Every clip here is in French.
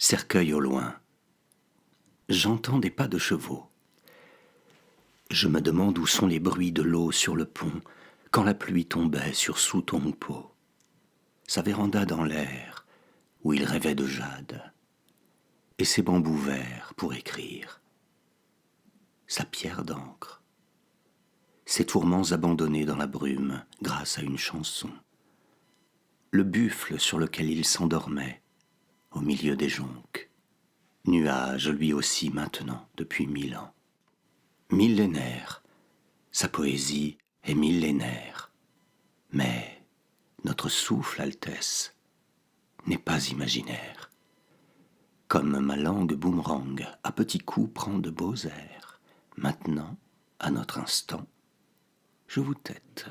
Cercueil au loin. J'entends des pas de chevaux. Je me demande où sont les bruits de l'eau sur le pont quand la pluie tombait sur Soutompo. Sa véranda dans l'air où il rêvait de jade et ses bambous verts pour écrire. Sa pierre d'encre. Ses tourments abandonnés dans la brume grâce à une chanson. Le buffle sur lequel il s'endormait au milieu des joncs. Nuage lui aussi maintenant depuis 1000 ans. Millénaire, sa poésie est millénaire. Mais notre souffle, Altesse, n'est pas imaginaire. Comme ma langue boomerang à petits coups prend de beaux airs, maintenant, à notre instant, je vous tette.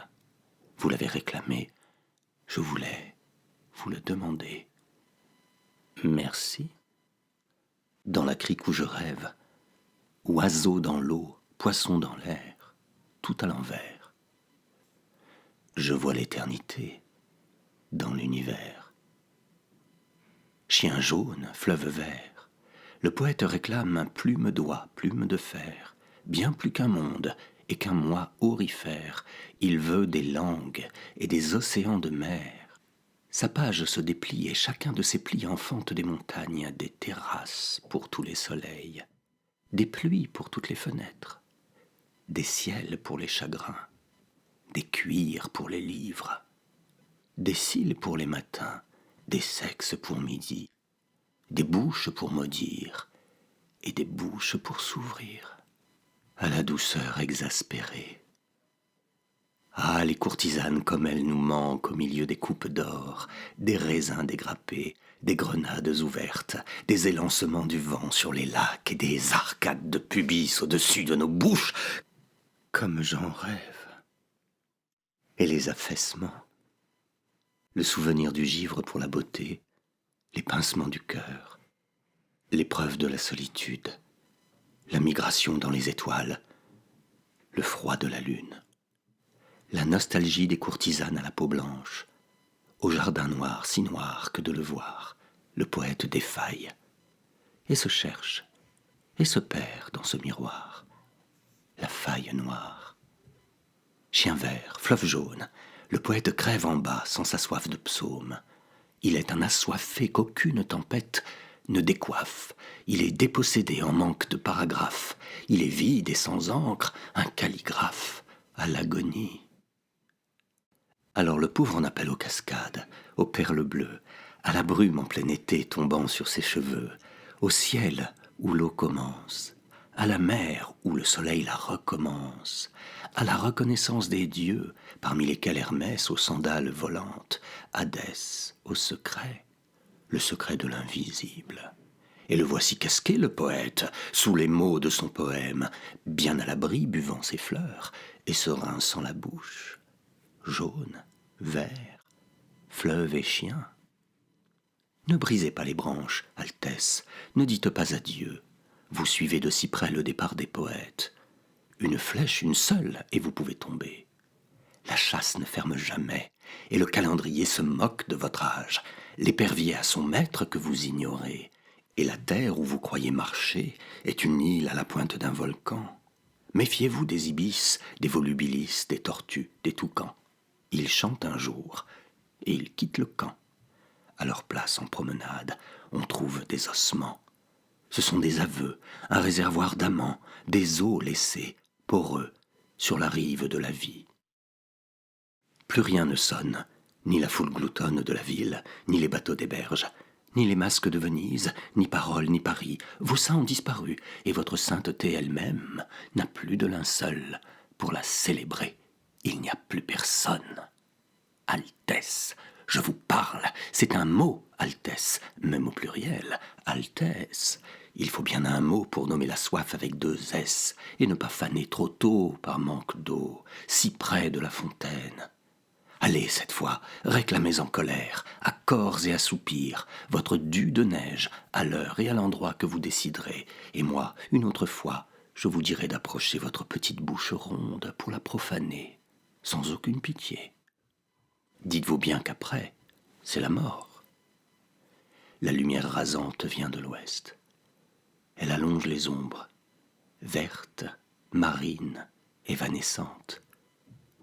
Vous l'avez réclamé, je voulais vous le demander. Merci. Dans la crique où je rêve, oiseau dans l'eau, poisson dans l'air, tout à l'envers. Je vois l'éternité dans l'univers. Chien jaune, fleuve vert, le poète réclame un plume d'oie, plume de fer, bien plus qu'un monde et qu'un moi aurifère. Il veut des langues et des océans de mer. Sa page se déplie et chacun de ses plis enfante des montagnes, des terrasses pour tous les soleils, des pluies pour toutes les fenêtres, des ciels pour les chagrins, des cuirs pour les livres, des cils pour les matins, des sexes pour midi, des bouches pour maudire et des bouches pour s'ouvrir à la douceur exaspérée. Ah, les courtisanes comme elles nous manquent au milieu des coupes d'or, des raisins dégrappés, des grenades ouvertes, des élancements du vent sur les lacs et des arcades de pubis au-dessus de nos bouches, comme j'en rêve. Et les affaissements, le souvenir du givre pour la beauté, les pincements du cœur, l'épreuve de la solitude, la migration dans les étoiles, le froid de la lune. La nostalgie des courtisanes à la peau blanche, au jardin noir, si noir que de le voir, le poète défaille, et se cherche, et se perd dans ce miroir, la faille noire. Chien vert, fleuve jaune, le poète crève en bas sans sa soif de psaume. Il est un assoiffé qu'aucune tempête ne décoiffe. Il est dépossédé en manque de paragraphes. Il est vide et sans encre, un calligraphe à l'agonie. Alors le pauvre en appelle aux cascades, aux perles bleues, à la brume en plein été tombant sur ses cheveux, au ciel où l'eau commence, à la mer où le soleil la recommence, à la reconnaissance des dieux, parmi lesquels Hermès aux sandales volantes, Hadès au secret, le secret de l'invisible. Et le voici casqué, le poète, sous les mots de son poème, bien à l'abri, buvant ses fleurs, et se rinçant la bouche. Jaune, vert, fleuve et chien. Ne brisez pas les branches, Altesse, ne dites pas adieu. Vous suivez de si près le départ des poètes. Une flèche, une seule, et vous pouvez tomber. La chasse ne ferme jamais, et le calendrier se moque de votre âge. L'épervier a son maître que vous ignorez, et la terre où vous croyez marcher est une île à la pointe d'un volcan. Méfiez-vous des ibis, des volubilis, des tortues, des toucans. Ils chantent un jour, et ils quittent le camp. À leur place en promenade, on trouve des ossements. Ce sont des aveux, un réservoir d'amants, des os laissés, poreux, sur la rive de la vie. Plus rien ne sonne, ni la foule gloutonne de la ville, ni les bateaux des berges, ni les masques de Venise, ni Parole, ni Paris. Vos seins ont disparu, et votre sainteté elle-même n'a plus de linceul pour la célébrer. Il n'y a plus personne. Altesse, je vous parle, c'est un mot, Altesse, même au pluriel, Altesse. Il faut bien un mot pour nommer la soif avec 2 S, et ne pas faner trop tôt par manque d'eau, si près de la fontaine. Allez, cette fois, réclamez en colère, à corps et à soupirs, votre dû de neige, à l'heure et à l'endroit que vous déciderez, et moi, une autre fois, je vous dirai d'approcher votre petite bouche ronde pour la profaner, sans aucune pitié. Dites-vous bien qu'après, c'est la mort. La lumière rasante vient de l'ouest. Elle allonge les ombres, vertes, marines, évanescentes.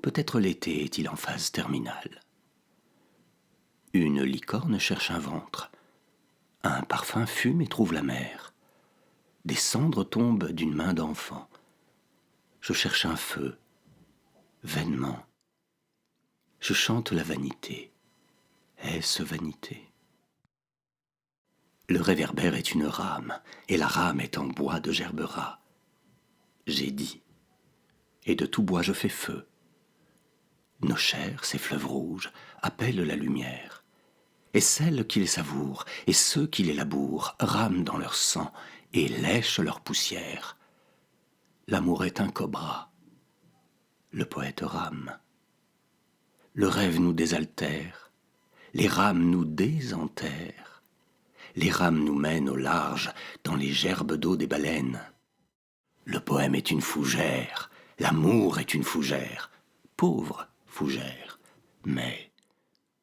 Peut-être l'été est-il en phase terminale. Une licorne cherche un ventre. Un parfum fume et trouve la mer. Des cendres tombent d'une main d'enfant. Je cherche un feu, vainement. Je chante la vanité. Est-ce vanité ? Le réverbère est une rame, et la rame est en bois de gerbera. J'ai dit, et de tout bois je fais feu. Nos chairs, ces fleuves rouges, appellent la lumière. Et celles qui les savourent, et ceux qui les labourent, rament dans leur sang et lèchent leur poussière. L'amour est un cobra. Le poète rame. Le rêve nous désaltère. Les rames nous désenterrent. Les rames nous mènent au large, dans les gerbes d'eau des baleines. Le poème est une fougère. L'amour est une fougère. Pauvre fougère. Mais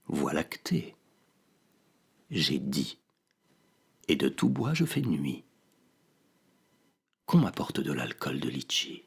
voie lactée. J'ai dit, et de tout bois je fais nuit. Qu'on m'apporte de l'alcool de litchi.